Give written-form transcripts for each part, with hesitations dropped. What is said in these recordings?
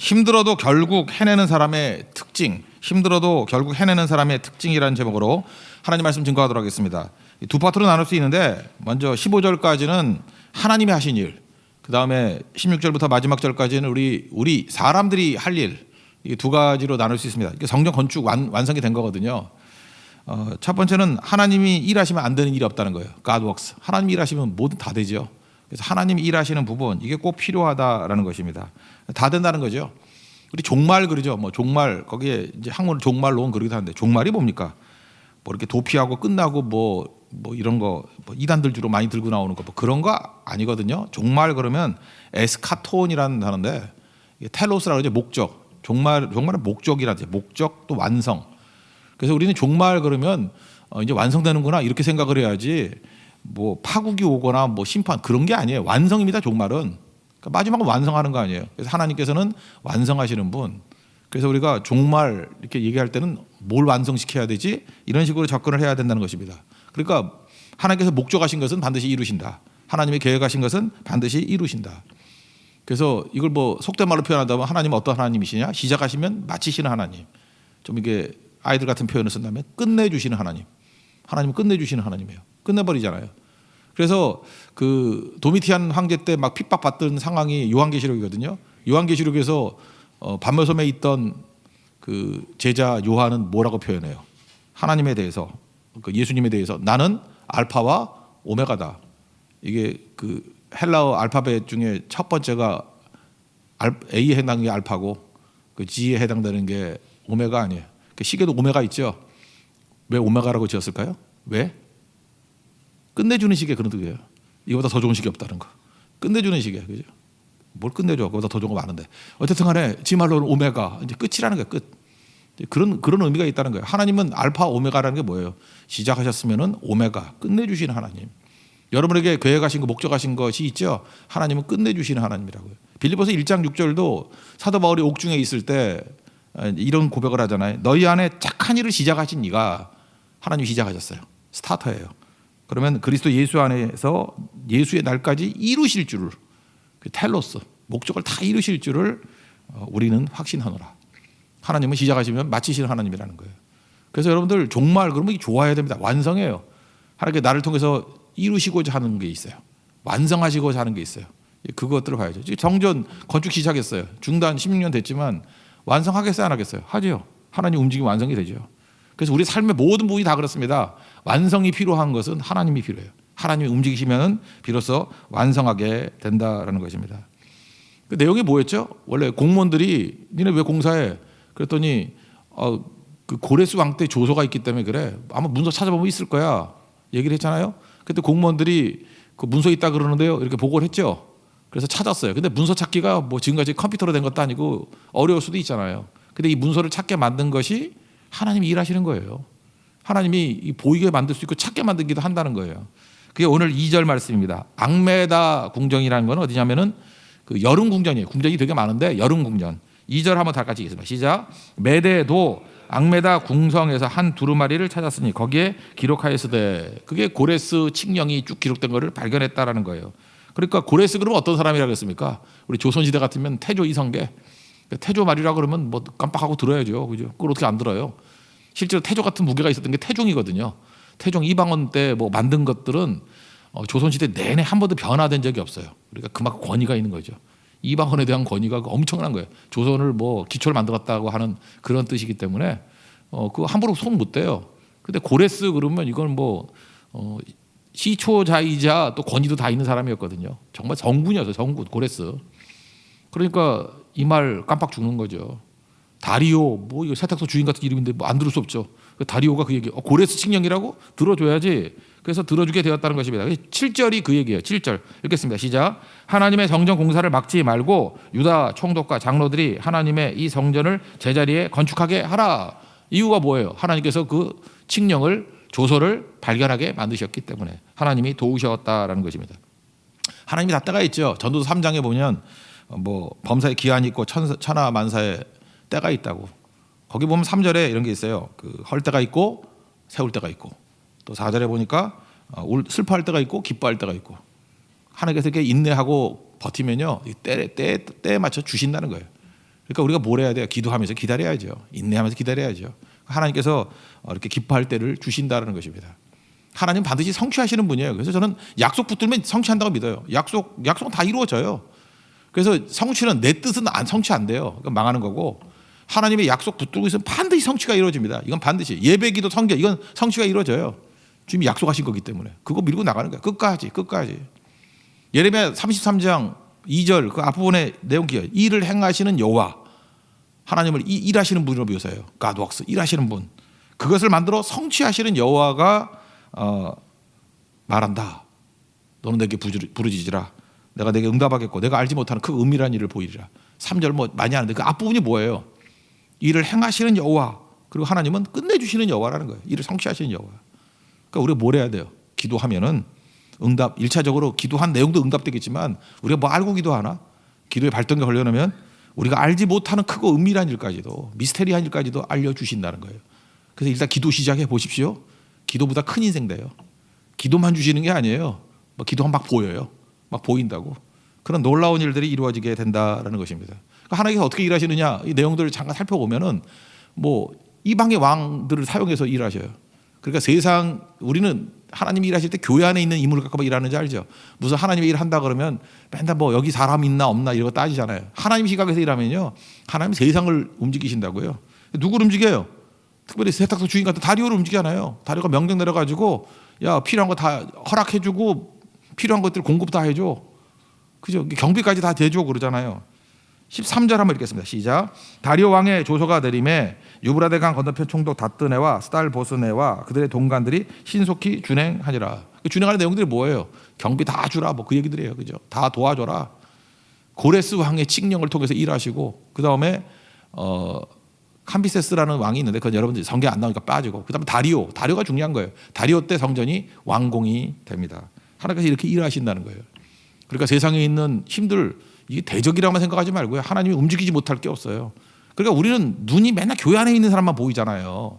힘들어도 결국 해내는 사람의 특징, 힘들어도 결국 해내는 사람의 특징이라는 제목으로 하나님 말씀 증거하도록 하겠습니다. 두 파트로 나눌 수 있는데 먼저 15절까지는 하나님이 하신 일, 그 다음에 16절부터 마지막 절까지는 우리 사람들이 할 일, 이 두 가지로 나눌 수 있습니다. 이게 성전 건축 완성이 된 거거든요. 첫 번째는 하나님이 일하시면 안 되는 일이 없다는 거예요. God works. 하나님이 일하시면 뭐든 다 되죠. 그래서 하나님이 일하시는 부분, 이게 꼭 필요하다라는 것입니다. 다 된다는 거죠. 우리 종말 그러죠. 뭐 종말, 거기에 이제 한국은 종말 놓은 그러기도 하는데 종말이 뭡니까? 뭐 이렇게 도피하고 끝나고 뭐 이런 거, 뭐 이단들 주로 많이 들고 나오는 거, 뭐 그런 거 아니거든요. 종말 그러면 에스카톤이라는 단어인데 텔로스라고 하죠. 목적. 종말은 목적이라든지 목적 또 완성. 그래서 우리는 종말 그러면 이제 완성되는구나 이렇게 생각을 해야지 뭐 파국이 오거나 뭐 심판 그런 게 아니에요. 완성입니다. 종말은. 그러니까 마지막은 완성하는 거 아니에요. 그래서 하나님께서는 완성하시는 분. 그래서 우리가 종말 이렇게 얘기할 때는 뭘 완성시켜야 되지? 이런 식으로 접근을 해야 된다는 것입니다. 그러니까 하나님께서 목적하신 것은 반드시 이루신다. 하나님이 계획하신 것은 반드시 이루신다. 그래서 이걸 뭐 속된 말로 표현한다면 하나님은 어떤 하나님이시냐? 시작하시면 마치시는 하나님. 좀 이게 아이들 같은 표현을 쓴다면 끝내주시는 하나님. 하나님은 끝내주시는 하나님이에요. 끝내버리잖아요. 그래서 그 도미티안 황제 때 막 핍박받던 상황이 요한계시록이거든요. 요한계시록에서 반모섬에 있던 그 제자 요한은 뭐라고 표현해요? 하나님에 대해서, 그 예수님에 대해서 나는 알파와 오메가다. 이게 그 헬라어 알파벳 중에 첫 번째가 A에 해당하는 게 알파고 그 G에 해당되는 게 오메가 아니에요. 그 시계도 오메가 있죠. 왜 오메가라고 지었을까요? 왜? 끝내주는 시계 그런 뜻이에요. 이거보다 더 좋은 시계 없다는 거. 끝내주는 시계, 그죠? 뭘 끝내줘? 그보다 더 좋은 거 많은데. 어쨌든 간에 지 말로는 오메가, 이제 끝이라는 거예요. 끝. 그런 의미가 있다는 거예요. 하나님은 알파 오메가라는 게 뭐예요? 시작하셨으면은 오메가, 끝내주시는 하나님. 여러분에게 계획하신 거, 목적하신 것이 있죠. 하나님은 끝내주시는 하나님이라고요. 빌립보서 1장 6절도 사도 바울이 옥중에 있을 때 이런 고백을 하잖아요. 너희 안에 착한 일을 시작하신 이가 하나님이 시작하셨어요. 스타터예요. 그러면 그리스도 예수 안에서 예수의 날까지 이루실 줄을, 그 텔로스, 목적을 다 이루실 줄을 우리는 확신하노라. 하나님은 시작하시면 마치시는 하나님이라는 거예요. 그래서 여러분들 종말 그러면 좋아해야 됩니다. 완성해요. 하나님께 나를 통해서 이루시고자 하는 게 있어요. 완성하시고자 하는 게 있어요. 그것들을 봐야죠. 성전 건축 시작했어요. 중단 16년 됐지만 완성하겠어요? 안 하겠어요? 하죠. 하나님 움직이면 완성이 되죠. 그래서 우리 삶의 모든 부분이 다 그렇습니다. 완성이 필요한 것은 하나님이 필요해요. 하나님이 움직이시면 비로소 완성하게 된다라는 것입니다. 그 내용이 뭐였죠? 원래 공무원들이 니네 왜 공사해? 그랬더니 그 고레스 왕 때 조서가 있기 때문에 그래. 아마 문서 찾아보면 있을 거야. 얘기를 했잖아요. 그때 공무원들이 그 문서 있다 그러는데요. 이렇게 보고를 했죠. 그래서 찾았어요. 근데 문서 찾기가 뭐 지금까지 컴퓨터로 된 것도 아니고 어려울 수도 있잖아요. 근데 이 문서를 찾게 만든 것이 하나님이 일하시는 거예요. 하나님이 보이게 만들 수 있고 찾게 만들기도 한다는 거예요. 그게 오늘 2절 말씀입니다. 앙메다 궁전이라는 건 어디냐면은 그 여름 궁전이에요. 궁전이 되게 많은데 여름 궁전. 2절 한번 다 같이 읽겠습니다. 시작. 메대도 앙메다 궁성에서 한 두루마리를 찾았으니 거기에 기록하였으되, 그게 고레스 칙령이 쭉 기록된 것을 발견했다라는 거예요. 그러니까 고레스 그러면 어떤 사람이라고 했습니까? 우리 조선시대 같으면 태조 이성계, 태조 말이라 그러면 뭐 깜빡하고 들어야죠. 그죠? 그걸 어떻게 안 들어요? 실제로 태조 같은 무게가 있었던 게 태종이거든요. 태종 이방원 때 뭐 만든 것들은 조선시대 내내 한 번도 변화된 적이 없어요. 그러니까 그만큼 권위가 있는 거죠. 이방원에 대한 권위가 엄청난 거예요. 조선을 뭐 기초를 만들었다고 하는 그런 뜻이기 때문에 그거 함부로 손 못 대요. 근데 고레스 그러면 이건 뭐 시초자이자 또 권위도 다 있는 사람이었거든요. 정말 정군이었어요. 정군 고레스. 그러니까 이 말 깜빡 죽는 거죠. 다리오, 뭐 이거 세탁소 주인 같은 이름인데 뭐 안 들을 수 없죠. 다리오가 그 얘기, 고레스 칙령이라고 들어줘야지. 그래서 들어주게 되었다는 것입니다. 7절이 그 얘기예요. 7절 읽겠습니다. 시작. 하나님의 성전 공사를 막지 말고 유다 총독과 장로들이 하나님의 이 성전을 제자리에 건축하게 하라. 이유가 뭐예요? 하나님께서 그 칙령을, 조서를 발견하게 만드셨기 때문에 하나님이 도우셨다라는 것입니다. 하나님이 다 때가 있죠. 전도서 3장에 보면 뭐 범사에 기한이 있고 천하 만사에 때가 있다고. 거기 보면 3절에 이런 게 있어요. 그 헐 때가 있고 세울 때가 있고, 또 4절에 보니까 슬퍼할 때가 있고 기뻐할 때가 있고, 하나님께서 이렇게 인내하고 버티면요 때에 맞춰 주신다는 거예요. 그러니까 우리가 뭘 해야 돼요? 기도하면서 기다려야죠. 인내하면서 기다려야죠. 하나님께서 이렇게 기뻐할 때를 주신다는 것입니다. 하나님 반드시 성취하시는 분이에요. 그래서 저는 약속 붙들면 성취한다고 믿어요. 약속은 다 이루어져요. 그래서 성취는 내 뜻은 성취 안 돼요. 그러니까 망하는 거고, 하나님의 약속 붙들고 있으면 반드시 성취가 이루어집니다. 이건 반드시 예배기도 성경 이건 성취가 이루어져요. 주님이 약속하신 거기 때문에 그거 밀고 나가는 거예요. 끝까지. 예레미야 33장 2절 그 앞부분의 내용 기억. 일을 행하시는 여호와, 하나님을 일하시는 분으로 묘사해요. God works, 일하시는 분. 그것을 만들어 성취하시는 여호와가 말한다. 너는 내게 부르짖으라. 내가 내게 응답하겠고 내가 알지 못하는 그 은밀한 일을 보이리라. 3절 뭐 많이 하는데 그 앞부분이 뭐예요? 일을 행하시는 여호와, 그리고 하나님은 끝내주시는 여호와라는 거예요. 일을 성취하시는 여호와. 그러니까 우리가 뭘 해야 돼요? 기도하면은 응답, 1차적으로 기도한 내용도 응답되겠지만 우리가 뭐 알고 기도하나? 기도의 발동에 걸려놓으면 우리가 알지 못하는 크고 은밀한 일까지도, 미스테리한 일까지도 알려주신다는 거예요. 그래서 일단 기도 시작해 보십시오. 기도보다 큰 인생 돼요. 기도만 주시는 게 아니에요. 뭐 기도하면 막 보여요. 막 보인다고. 그런 놀라운 일들이 이루어지게 된다라는 것입니다. 그러니까 하나님께서 어떻게 일하시느냐, 이 내용들을 잠깐 살펴보면은 뭐 이방의 왕들을 사용해서 일하셔요. 그러니까 우리는 하나님이 일하실 때 교회 안에 있는 인물을 갖고 일하는지 알죠? 무슨 하나님이 일한다 그러면 맨날 뭐 여기 사람 있나 없나 이런 거 따지잖아요. 하나님 시각에서 일하면요, 하나님 세상을 움직이신다고요. 누구를 움직여요? 특별히 세탁소 주인 같은 다리오를 움직이잖아요. 다리오가 명령 내려가지고 야 필요한 거 다 허락해주고 필요한 것들 공급 다 해줘. 그죠? 경비까지 다 대줘 그러잖아요. 13절 한번 읽겠습니다. 시작. 다리오 왕의 조서가 내림에 유브라데 강 건너편 총독 다뜨네와 스달보스네와 그들의 동관들이 신속히 준행하니라. 준행하는 내용들이 뭐예요? 경비 다 주라 뭐 그 얘기들이에요. 그죠? 다 도와줘라. 고레스 왕의 칙령을 통해서 일하시고, 그 다음에 캄비세스라는 왕이 있는데 그건 여러분들 성경 안 나오니까 빠지고, 그 다음에 다리오가 중요한 거예요. 다리오 때 성전이 완공이 됩니다. 하나님께서 이렇게 일하신다는 거예요. 그러니까 세상에 있는 힘들, 이게 대적이라고만 생각하지 말고요. 하나님이 움직이지 못할 게 없어요. 그러니까 우리는 눈이 맨날 교회 안에 있는 사람만 보이잖아요.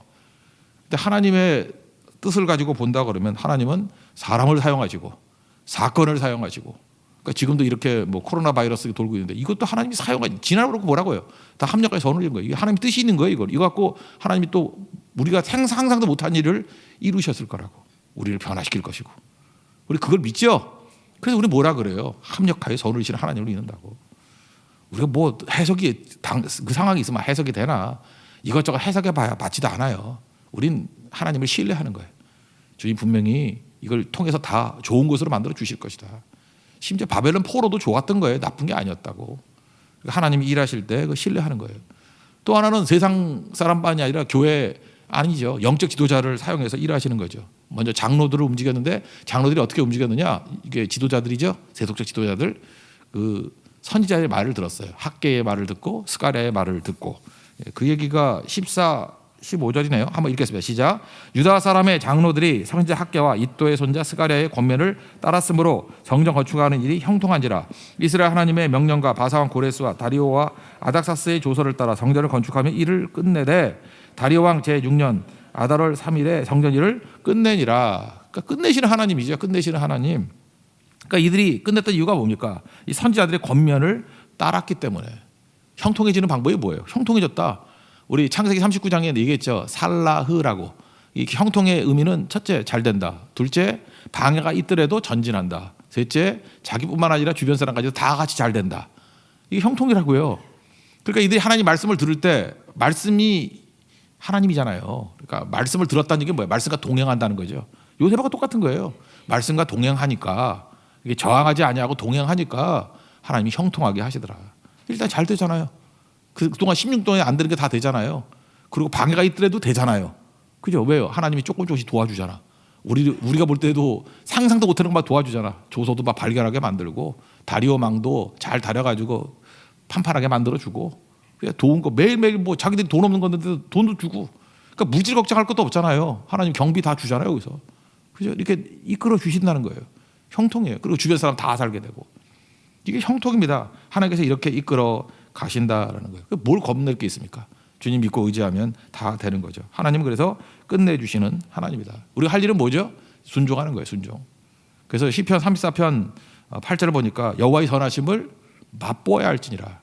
근데 하나님의 뜻을 가지고 본다 그러면 하나님은 사람을 사용하시고 사건을 사용하시고, 그러니까 지금도 이렇게 뭐 코로나 바이러스가 돌고 있는데 이것도 하나님이 사용하시. 지난번에 뭐라고요? 다 합력하여 선을 이룬 거예요. 이게 하나님 뜻이 있는 거예요. 이거 갖고 하나님이 또 우리가 상상도 못한 일을 이루셨을 거라고. 우리를 변화시킬 것이고. 우리 그걸 믿죠? 그래서 우리 뭐라 그래요? 합력하여 선을 이루시는 하나님을 믿는다고. 우리가 뭐 해석이 그 상황이 있으면 해석이 되나? 이것저것 해석해봐야 맞지도 않아요. 우린 하나님을 신뢰하는 거예요. 주님 분명히 이걸 통해서 다 좋은 것으로 만들어 주실 것이다. 심지어 바벨론 포로도 좋았던 거예요. 나쁜 게 아니었다고. 하나님이 일하실 때 그 신뢰하는 거예요. 또 하나는 세상 사람만이 아니라 교회 아니죠. 영적 지도자를 사용해서 일하시는 거죠. 먼저 장로들을 움직였는데 장로들이 어떻게 움직였느냐? 이게 지도자들이죠. 세속적 지도자들. 그 선지자의 말을 들었어요. 학계의 말을 듣고 스가랴의 말을 듣고. 그 얘기가 15절이네요. 한번 읽겠습니다. 시작. 유다 사람의 장로들이 선지자 학계와 이도의 손자 스가랴의 권면을 따랐으므로 성전 건축하는 일이 형통한지라. 이스라엘 하나님의 명령과 바사왕 고레스와 다리오와 아닥사스의 조서를 따라 성전을 건축하며 일을 끝내되 다리오 왕 제6년 아달월 3일에 성전 일을 끝내니라. 그러니까 끝내시는 하나님이죠. 끝내시는 하나님. 그러니까 이들이 끝냈던 이유가 뭡니까? 이 선지자들의 권면을 따랐기 때문에. 형통해지는 방법이 뭐예요? 형통해졌다. 우리 창세기 39장에 얘기했죠. 살라흐라고. 이 형통의 의미는 첫째, 잘 된다. 둘째, 방해가 있더라도 전진한다. 셋째, 자기뿐만 아니라 주변 사람까지도 다 같이 잘 된다. 이게 형통이라고요. 그러니까 이들이 하나님 말씀을 들을 때 말씀이 하나님이잖아요. 그러니까 말씀을 들었다는 게 뭐예요? 말씀과 동행한다는 거죠. 요셉하고 똑같은 거예요. 말씀과 동행하니까, 이게 저항하지 아니하고 동행하니까 하나님이 형통하게 하시더라. 일단 잘 되잖아요. 그동안 16동에 안 되는 게 다 되잖아요. 그리고 방해가 있더라도 되잖아요. 그죠? 왜요? 하나님이 조금씩 도와주잖아. 우리가 볼 때도 상상도 못하는 거 막 도와주잖아. 조서도 막 발견하게 만들고 다리오 망도 잘 다려가지고 판판하게 만들어주고, 도운 거 매일매일 뭐 자기들이 돈 없는 건데 돈도 주고, 그러니까 물질 걱정할 것도 없잖아요. 하나님 경비 다 주잖아요. 여기서. 그죠? 이렇게 이끌어 주신다는 거예요. 형통이에요. 그리고 주변 사람 다 살게 되고. 이게 형통입니다. 하나님께서 이렇게 이끌어 가신다라는 거예요. 뭘 겁낼 게 있습니까? 주님 믿고 의지하면 다 되는 거죠. 하나님은 그래서 끝내주시는 하나님이다. 우리가 할 일은 뭐죠? 순종하는 거예요. 순종. 그래서 시편 34편 8절을 보니까 여호와의 선하심을 맛보아야 할지니라.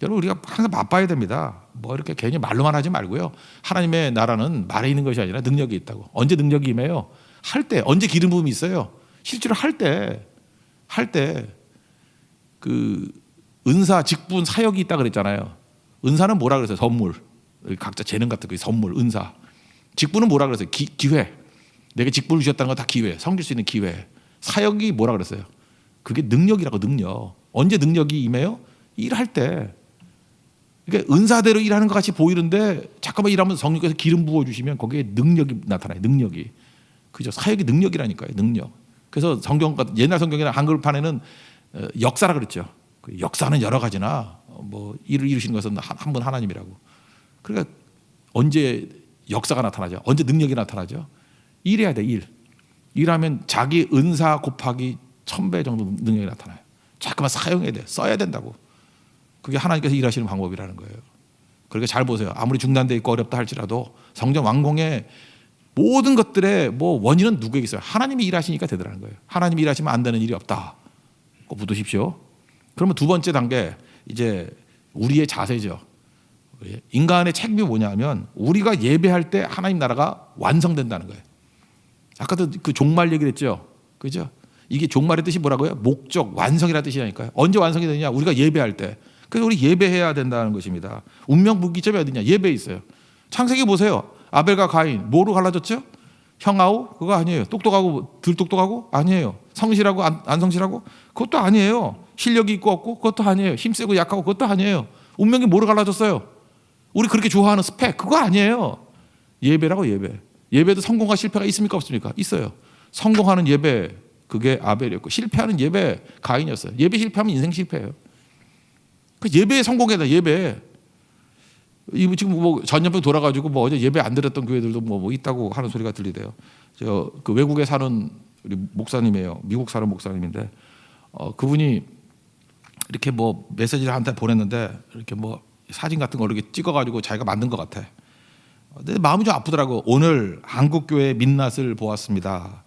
여러분 우리가 항상 맛봐야 됩니다. 뭐 이렇게 괜히 말로만 하지 말고요. 하나님의 나라는 말에 있는 것이 아니라 능력이 있다고. 언제 능력이 임해요? 할 때. 언제 기름 부음이 있어요? 실제로 할 때 그 은사, 직분, 사역이 있다 그랬잖아요. 은사는 뭐라 그랬어요? 선물. 각자 재능 같은 거 선물, 은사. 직분은 뭐라 그랬어요? 기회. 내가 직분을 주셨다는 건 다 기회. 섬길 수 있는 기회. 사역이 뭐라 그랬어요? 그게 능력이라고. 능력. 언제 능력이 임해요? 일할 때. 그러니까 은사대로 일하는 것 같이 보이는데 잠깐만 일하면 성령께서 기름 부어주시면 거기에 능력이 나타나요. 능력이. 그죠? 사역이 능력이라니까요. 능력. 그래서 성경 옛날 성경이나 한글판에는 역사라 그랬죠. 그 역사는 여러 가지나 뭐 일을 이루시는 것은 한 분 하나님이라고. 그러니까 언제 역사가 나타나죠? 언제 능력이 나타나죠? 일해야 돼. 일하면 자기 은사 곱하기 1000배 정도 능력이 나타나요. 잠깐만 사용해야 돼. 써야 된다고. 그게 하나님께서 일하시는 방법이라는 거예요. 그러니까 잘 보세요. 아무리 중단돼 있고 어렵다 할지라도 성전 완공의 모든 것들의 뭐 원인은 누구에게 있어요? 하나님이 일하시니까 되더라는 거예요. 하나님이 일하시면 안 되는 일이 없다. 꼭 붙으십시오. 그러면 두 번째 단계 이제 우리의 자세죠. 인간의 책임이 뭐냐면 우리가 예배할 때 하나님 나라가 완성된다는 거예요. 아까도 그 종말 얘기를 했죠. 그죠? 이게 종말의 뜻이 뭐라고요? 목적, 완성이라는 뜻이라니까요. 언제 완성이 되느냐? 우리가 예배할 때. 그래서 우리 예배해야 된다는 것입니다. 운명 분기점이 어디냐? 예배에 있어요. 창세기 보세요. 아벨과 가인 뭐로 갈라졌죠? 형아우? 그거 아니에요. 똑똑하고 덜 똑똑하고? 아니에요. 성실하고 안 성실하고? 그것도 아니에요. 실력이 있고 없고? 그것도 아니에요. 힘세고 약하고? 그것도 아니에요. 운명이 뭐로 갈라졌어요? 우리 그렇게 좋아하는 스펙 그거 아니에요. 예배라고. 예배도 성공과 실패가 있습니까 없습니까? 있어요. 성공하는 예배 그게 아벨이었고 실패하는 예배 가인이었어요. 예배 실패하면 인생 실패예요. 그 예배에 성공해야 돼. 예배. 이 지금 뭐 전염병 돌아가지고 뭐 어제 예배 안 드렸던 교회들도 뭐 있다고 하는 소리가 들리대요. 저 그 외국에 사는 우리 목사님이에요. 미국 사는 목사님인데 그분이 이렇게 뭐 메시지를 한테 보냈는데 이렇게 뭐 사진 같은 거 이렇게 찍어가지고 자기가 만든 것 같아. 근데 마음이 좀 아프더라고. 오늘 한국교회 민낯을 보았습니다.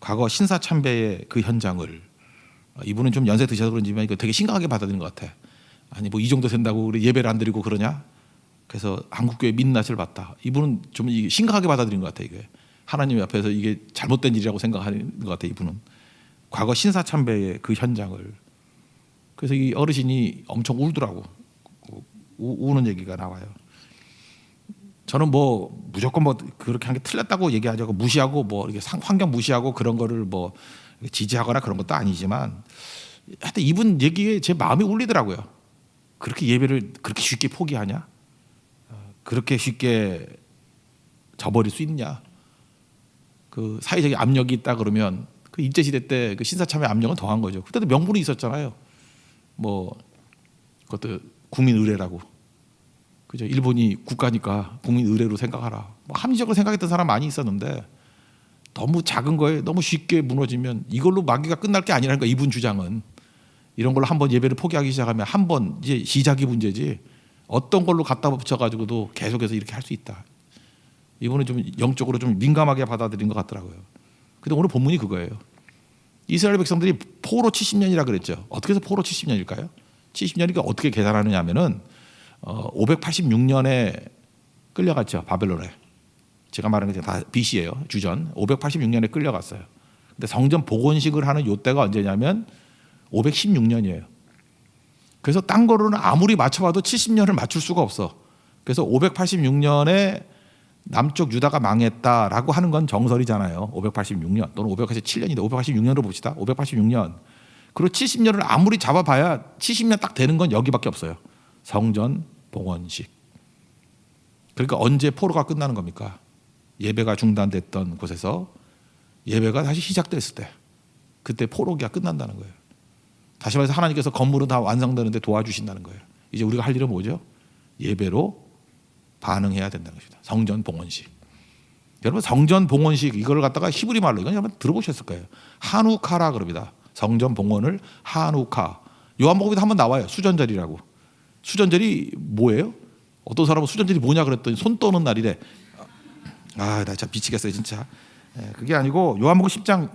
과거 신사참배의 그 현장을. 이분은 좀 연세 드셔서 그런지만 이거 되게 심각하게 받아들이는 것 같아. 아니 뭐 이 정도 된다고 우리 예배를 안 드리고 그러냐? 그래서 한국교회 민낯을 봤다. 이분은 좀 심각하게 받아들인 것 같아. 이게 하나님 앞에서 이게 잘못된 일이라고 생각하는 것 같아. 이분은 과거 신사참배의 그 현장을. 그래서 이 어르신이 엄청 울더라고. 우는 얘기가 나와요. 저는 뭐 무조건 뭐 그렇게 한 게 틀렸다고 얘기하자고 무시하고 뭐 이렇게 환경 무시하고 그런 거를 뭐 지지하거나 그런 것도 아니지만 하여튼 이분 얘기에 제 마음이 울리더라고요. 그렇게 예배를 그렇게 쉽게 포기하냐? 그렇게 쉽게 저버릴 수 있냐? 그 사회적인 압력이 있다 그러면 그 일제 시대 때 그 신사참회 압력은 더한 거죠. 그때도 명분이 있었잖아요. 뭐 그것도 국민 의례라고. 그죠? 일본이 국가니까 국민 의례로 생각하라. 뭐 합리적으로 생각했던 사람 많이 있었는데 너무 작은 거에 너무 쉽게 무너지면 이걸로 마귀가 끝날 게 아니라는 거야. 이분 주장은 이런 걸로 한번 예배를 포기하기 시작하면 한 번 이제 시작이 문제지 어떤 걸로 갖다 붙여가지고도 계속해서 이렇게 할 수 있다. 이분은 좀 영적으로 좀 민감하게 받아들인 것 같더라고요. 근데 오늘 본문이 그거예요. 이스라엘 백성들이 포로 70년이라 그랬죠. 어떻게 해서 포로 70년일까요? 70년이니까 어떻게 계산하느냐 하면은 586년에 끌려갔죠. 바벨론에. 제가 말하는 게 다 BC예요. 주전. 586년에 끌려갔어요. 근데 성전 복원식을 하는 요때가 언제냐면 516년이에요. 그래서 딴 거로는 아무리 맞춰봐도 70년을 맞출 수가 없어. 그래서 586년에 남쪽 유다가 망했다라고 하는 건 정설이잖아요. 586년 또는 587년인데 586년으로 봅시다. 586년. 그리고 70년을 아무리 잡아봐야 70년 딱 되는 건 여기밖에 없어요. 성전 봉헌식. 그러니까 언제 포로가 끝나는 겁니까? 예배가 중단됐던 곳에서 예배가 다시 시작됐을 때 그때 포로기가 끝난다는 거예요. 다시 말해서 하나님께서 건물은 다 완성되는데 도와주신다는 거예요. 이제 우리가 할 일은 뭐죠? 예배로 반응해야 된다는 것입니다. 성전 봉헌식. 여러분 성전 봉헌식 이걸 갖다가 히브리 말로 이건 한번 들어보셨을 거예요. 한우카라 그럽니다. 성전 봉헌을 한우카. 요한복음에도 한번 나와요. 수전절이라고. 수전절이 뭐예요? 어떤 사람은 수전절이 뭐냐 그랬더니 손 떠는 날이래. 나 진짜 미치겠어요 진짜. 그게 아니고 요한복음 10장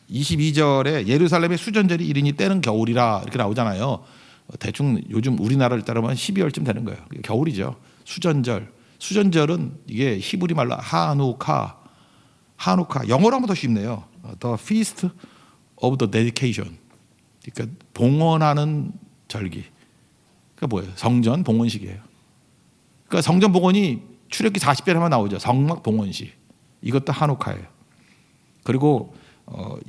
22절에 예루살렘의 수전절이 이르니 때는 겨울이라 이렇게 나오잖아요. 대충 요즘 우리나라를 따르면 12월쯤 되는 거예요. 겨울이죠. 수전절. 수전절은 이게 히브리 말로 하누카. 영어로 하면 더 쉽네요. The Feast of the Dedication. 그러니까 봉헌하는 절기. 그러니까 뭐예요? 성전 봉헌식이에요. 그러니까 성전 봉헌이 출애굽기 40절에 하면 나오죠. 성막 봉헌식. 이것도 하누카예요. 그리고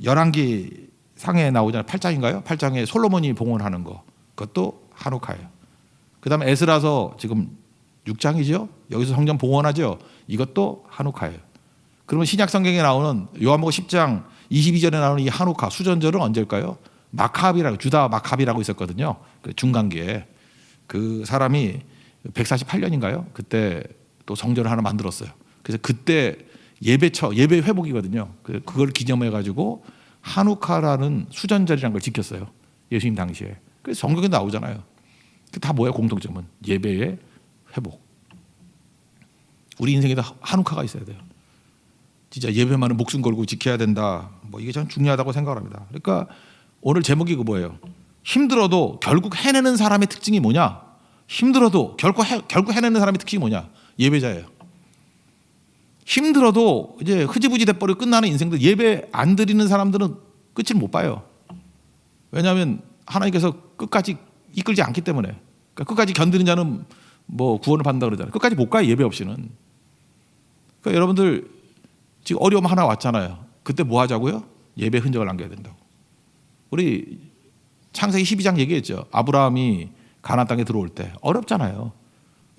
열왕기 상에 나오잖아요. 8장인가요? 8장에 솔로몬이 봉헌하는 거. 그것도 하누카예요. 그다음에 에스라서 지금 6장이죠. 여기서 성전 봉헌하죠. 이것도 하누카예요. 그러면 신약 성경에 나오는 요한복음 10장 22절에 나오는 이 하누카 수전절은 언제일까요? 마카비라고 주다 마카비라고 있었거든요. 그 중간기에 그 사람이 148년인가요? 그때 또 성전을 하나 만들었어요. 그래서 그때 예배 회복이거든요. 그걸 기념해 가지고 하누카라는 수전절이라는 걸 지켰어요. 예수님 당시에. 그래서 성경에 나오잖아요. 다 뭐야 공통점은 예배의 회복. 우리 인생에도 하누카가 있어야 돼요. 진짜 예배만은 목숨 걸고 지켜야 된다. 뭐 이게 참 중요하다고 생각합니다. 그러니까 오늘 제목이 뭐예요? 힘들어도 결국 해내는 사람의 특징이 뭐냐? 힘들어도 결국 해내는 사람의 특징이 뭐냐? 예배자예요. 힘들어도 이제 흐지부지 돼버리고 끝나는 인생들 예배 안 드리는 사람들은 끝을 못 봐요. 왜냐하면 하나님께서 끝까지 이끌지 않기 때문에. 그러니까 끝까지 견디는 자는 뭐 구원을 받는다 그러잖아요. 끝까지 못 가요. 예배 없이는. 그러니까 여러분들 지금 어려움 하나 왔잖아요. 그때 뭐 하자고요? 예배 흔적을 남겨야 된다고. 우리 창세기 12장 얘기했죠. 아브라함이 가나안 땅에 들어올 때 어렵잖아요.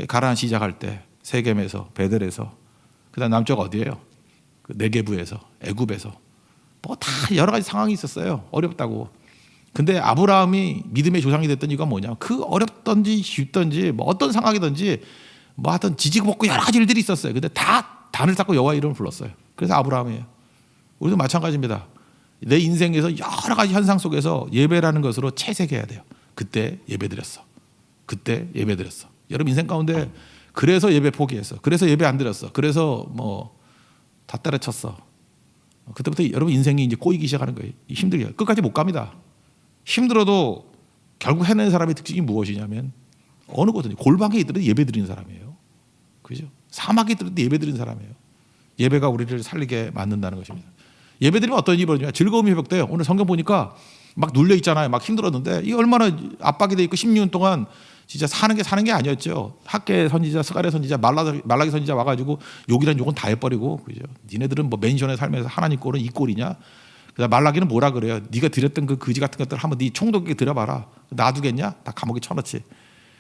가나안 시작할 때 세겜에서 베델에서 그다음 남쪽 어디예요? 그 네게부에서 애굽에서 뭐 다 여러 가지 상황이 있었어요. 어렵다고. 근데 아브라함이 믿음의 조상이 됐던 이유가 뭐냐? 그 어렵던지 쉽던지 뭐 어떤 상황이든지 뭐 하여튼 지지고 볶고 여러 가지 일들이 있었어요. 근데 다 단을 쌓고 여호와 이름을 불렀어요. 그래서 아브라함이에요. 우리도 마찬가지입니다. 내 인생에서 여러 가지 현상 속에서 예배라는 것으로 채색해야 돼요. 그때 예배드렸어. 그때 예배드렸어. 여러분 인생 가운데 그래서 예배 포기했어. 그래서 예배 안 드렸어. 그래서 뭐 다 때려쳤어. 그때부터 여러분 인생이 이제 꼬이기 시작하는 거예요. 힘들게 끝까지 못 갑니다. 힘들어도 결국 해내는 사람의 특징이 무엇이냐면 어느 곳든 골방에 있더라도 예배 드리는 사람이에요. 그죠? 사막에 있더라도 예배 드리는 사람이에요. 예배가 우리를 살리게 만든다는 것입니다. 예배 드리면 어떤 일이 벌어지냐? 즐거움이 회복돼요. 오늘 성경 보니까 막 눌려 있잖아요. 막 힘들었는데 이 얼마나 압박이 돼 있고 16년 동안 진짜 사는 게 아니었죠. 학계 선지자, 스가랴 선지자, 말라기 선지자 와가지고 욕이란 욕은 다 해버리고, 그죠? 니네들은 뭐 맨션에 살면서 하나님 꼴은 이 꼴이냐? 그다음 말라기는 뭐라 그래요? 네가 드렸던 그 거지 같은 것들 한번 네 총독에게 드려봐라. 놔두겠냐? 다 감옥에 쳐넣지.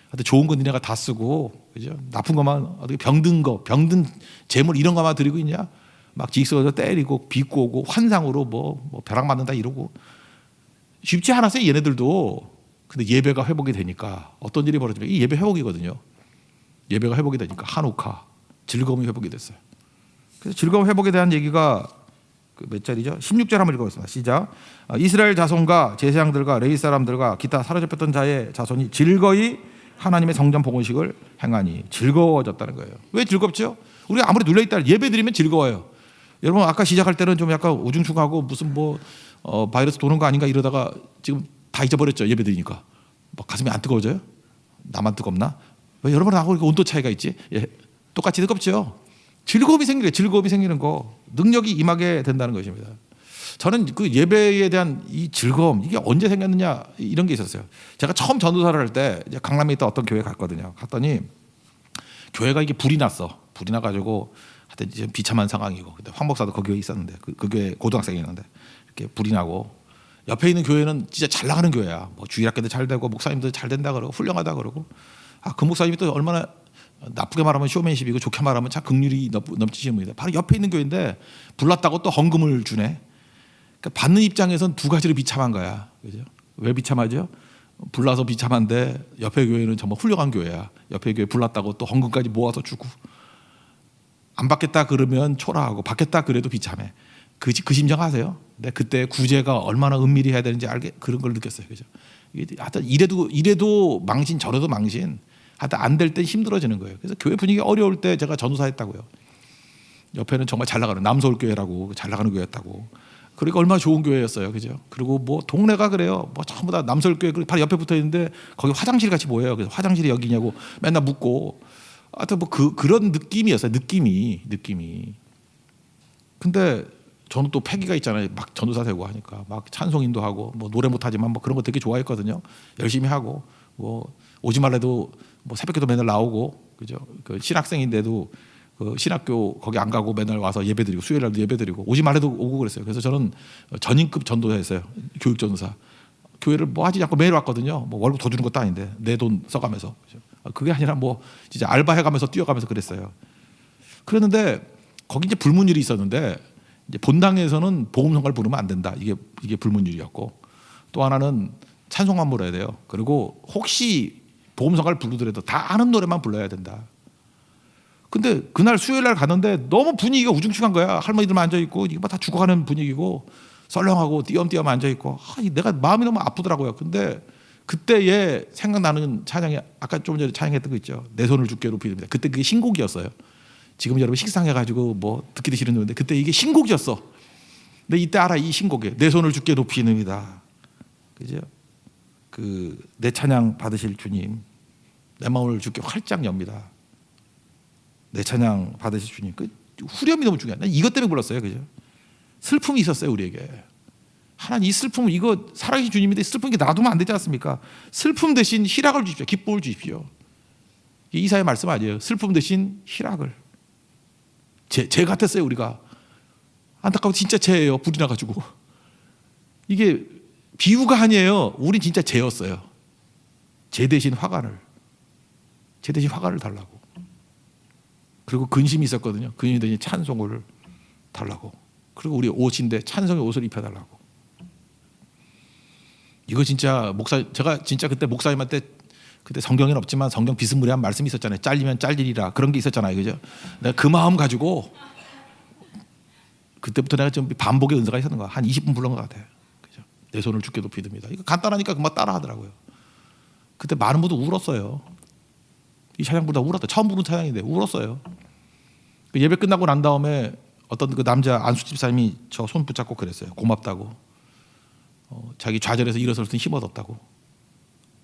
하여튼 좋은 건 니네가 다 쓰고, 그죠? 나쁜 것만 어떻게 병든 재물 이런 것만 드리고 있냐? 막 직서에서 때리고 비꼬고 오고 환상으로 뭐 벼락 맞는다 이러고 쉽지 않았어요 얘네들도. 근데 예배가 회복이 되니까 어떤 일이 벌어지면 이 예배 회복이거든요. 예배가 회복이 되니까 한우카 즐거움이 회복이 됐어요. 그래서 즐거움 회복에 대한 얘기가 그 몇 절이죠? 16절 한번 읽어보겠습니다. 시작. 이스라엘 자손과 제사장들과 레위 사람들과 기타 사로잡혔던 자의 자손이 즐거이 하나님의 성전 봉헌식을 행하니 즐거워졌다는 거예요. 왜 즐겁죠? 우리가 아무리 눌려있다 예배 드리면 즐거워요. 여러분 아까 시작할 때는 좀 약간 우중충하고 무슨 바이러스 도는 거 아닌가 이러다가 지금 다 잊어버렸죠. 예배 드리니까 뭐 가슴이 안 뜨거워져요? 나만 뜨겁나? 왜 여러분하고 이렇게 온도 차이가 있지? 예, 똑같이 뜨겁죠. 즐거움이 생기는 거 능력이 임하게 된다는 것입니다. 저는 그 예배에 대한 이 즐거움 이게 언제 생겼느냐 이런 게 있었어요. 제가 처음 전도사를 할 때 강남에 있던 어떤 교회 갔거든요. 갔더니 교회가 이게 불이 나가지고 하여튼 이제 비참한 상황이고 근데 황 목사도 그 교회에 있었는데 그 교회 고등학생이었는데 이렇게 불이 나고 옆에 있는 교회는 진짜 잘 나가는 교회야. 뭐 주일학교도 잘 되고 목사님도 잘 된다 그러고 훌륭하다 그러고 그 목사님이 또 얼마나 나쁘게 말하면 쇼맨십이고 좋게 말하면 참 긍휼이 넘치시는 분이다. 바로 옆에 있는 교회인데 불났다고 또 헌금을 주네. 그러니까 받는 입장에선 두 가지로 비참한 거야. 그죠? 왜 비참하죠? 불나서 비참한데 옆에 교회는 정말 훌륭한 교회야. 옆에 교회 불났다고 또 헌금까지 모아서 주고 안 받겠다 그러면 초라하고 받겠다 그래도 비참해. 그 심정 아세요? 근데 그때 구제가 얼마나 은밀히 해야 되는지 그런 걸 느꼈어요. 그죠? 하여튼 이래도 망신 저래도 망신. 하여튼 안 될 땐 힘들어지는 거예요. 그래서 교회 분위기 어려울 때 제가 전도사 했다고요. 옆에는 정말 잘 나가는 남서울교회라고 잘 나가는 교회였다고. 그러니까 얼마나 좋은 교회였어요, 그죠? 그리고 뭐 동네가 그래요. 뭐 전부 다 남설교회 바로 옆에 붙어 있는데 거기 화장실 같이 보여요. 그래서 화장실이 여기냐고 맨날 묻고, 하여튼 뭐 그런 느낌이었어요. 느낌이. 근데 저는 또 패기가 있잖아요. 막 전도사 되고 하니까 막 찬송인도 하고 뭐 노래 못하지만 뭐 그런 거 되게 좋아했거든요. 열심히 하고 뭐 오지 말래도 뭐 새벽기도 맨날 나오고, 그죠? 그 신학생인데도 그 신학교 거기 안 가고 맨날 와서 예배드리고 수요일날도 예배드리고 오지 말래도 오고 그랬어요. 그래서 저는 전임급 전도했어요. 교육 전도사. 교회를 뭐 하지 않고 매일 왔거든요. 뭐 월급 더 주는 것도 아닌데 내 돈 써가면서. 그죠? 그게 아니라 뭐 진짜 알바해가면서 뛰어가면서 그랬어요. 그랬는데 거기 이제 불문율이 있었는데, 이제 본당에서는 복음성가를 부르면 안 된다. 이게 불문율이었고, 또 하나는 찬송만 불러야 돼요. 그리고 혹시 복음성가를 부르더라도 다 아는 노래만 불러야 된다. 근데 그날 수요일날 갔는데 너무 분위기가 우중충한 거야. 할머니들만 앉아있고 이게 다 죽어가는 분위기고 썰렁하고 띄엄띄엄 앉아있고, 내가 마음이 너무 아프더라고요. 근데 그때에 생각나는 찬양이 아까 좀 전에 찬양했던 거 있죠. 내 손을 주께 높이립니다. 그때 그게 신곡이었어요. 지금 여러분 식상해가지고 뭐 듣기도 싫은 노래인데 그때 이게 신곡이었어. 근데 이때 알아, 이 신곡에 내 손을 주께 높이는이다. 그죠? 그 내 찬양 받으실 주님, 내 마음을 주께 활짝 엽니다. 내 찬양 받으실 주님. 그 후렴이 너무 중요해. 난 이것 때문에 불렀어요, 그죠? 슬픔이 있었어요, 우리에게. 하나님, 이 슬픔, 이거 살아계신 주님인데 슬픈 게 놔두면 안 되지 않습니까? 슬픔 대신 희락을 주십시오. 기쁨을 주십시오. 이게 이사의 말씀 아니에요. 슬픔 대신 희락을. 재 같았어요, 우리가. 안타까워, 진짜 재예요. 불이 나가지고. 이게 비유가 아니에요. 우린 진짜 재였어요. 재 대신 화관을 달라고. 그리고 근심이 있었거든요. 근심이 대신 찬송을 달라고. 그리고 우리 옷인데 찬송의 옷을 입혀달라고. 이거 진짜 제가 진짜 그때 목사님한테, 그때 성경에는 없지만 성경 비스무리한 말씀이 있었잖아요. 잘리면 잘리리라, 그런 게 있었잖아요, 그죠? 내가 그 마음 가지고 그때부터 내가 좀 반복의 은사가 있었는 거야. 한 20분 부른 것 같아요, 그죠? 내 손을 주께 높이듭니다. 이거 간단하니까 금방 따라하더라고요. 그때 많은 분들 울었어요. 이 찬양보다 울었다. 처음 부른 찬양인데 울었어요. 그 예배 끝나고 난 다음에 어떤 그 남자 안수 집사님이 저 손 붙잡고 그랬어요. 고맙다고. 자기 좌절해서 일어설 때 힘 얻었다고.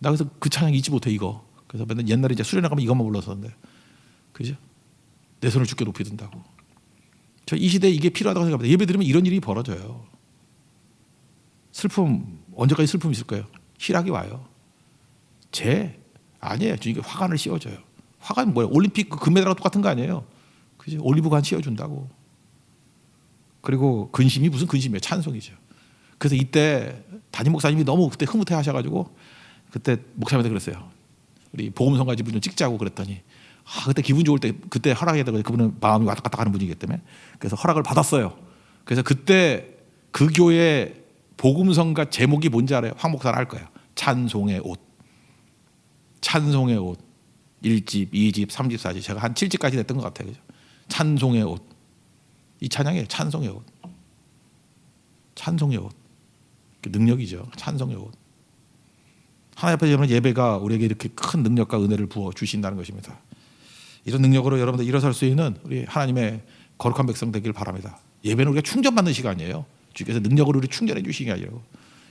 나 그래서 그 찬양 잊지 못해, 이거. 그래서 맨날 옛날에 이제 수련회 가면 이것만 불렀었는데, 그죠? 내 손을 주께 높이 든다고. 저 이 시대에 이게 필요하다고 생각합니다. 예배 드리면 이런 일이 벌어져요. 슬픔, 언제까지 슬픔이 있을 거예요? 희락이 와요. 아니에요. 주님께 화관을 씌워줘요. 화관 뭐예요? 올림픽 그 금메달과 똑같은 거 아니에요? 그죠? 올리브관 씌워준다고. 그리고 근심이 무슨 근심이에요? 찬송이죠. 그래서 이때 담임 목사님이 너무 그때 흐뭇해 하셔가지고 그때 목사님한테 그랬어요. 우리 복음성가 집을 좀 찍자고 그랬더니, 그때 기분 좋을 때 그때 허락해야 되고, 그분은 마음이 왔다 갔다 하는 분이기 때문에. 그래서 허락을 받았어요. 그래서 그때 그 교회 복음성가 제목이 뭔지 알아요? 황 목사는 알 거예요. 찬송의 옷. 찬송의 옷. 1집, 2집, 3집, 4집. 제가 한 7집까지 됐던 것 같아요. 그죠? 찬송의 옷. 이 찬양이에요. 찬송의 옷. 찬송의 옷. 능력이죠. 찬송의 옷. 하나님 앞에 여러분, 예배가 우리에게 이렇게 큰 능력과 은혜를 부어 주신다는 것입니다. 이런 능력으로 여러분들 일어설 수 있는 우리 하나님의 거룩한 백성 되길 바랍니다. 예배는 우리가 충전받는 시간이에요. 주께서 능력으로 우리 충전해 주시기 아니라고.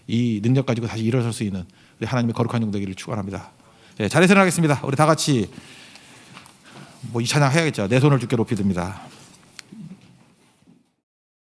이 능력 가지고 다시 일어설 수 있는 우리 하나님의 거룩한 종 되기를 축원합니다. 네, 자리에 일어나겠습니다. 우리 다 같이 이 찬양 해야겠죠. 내 손을 주께 높이 듭니다.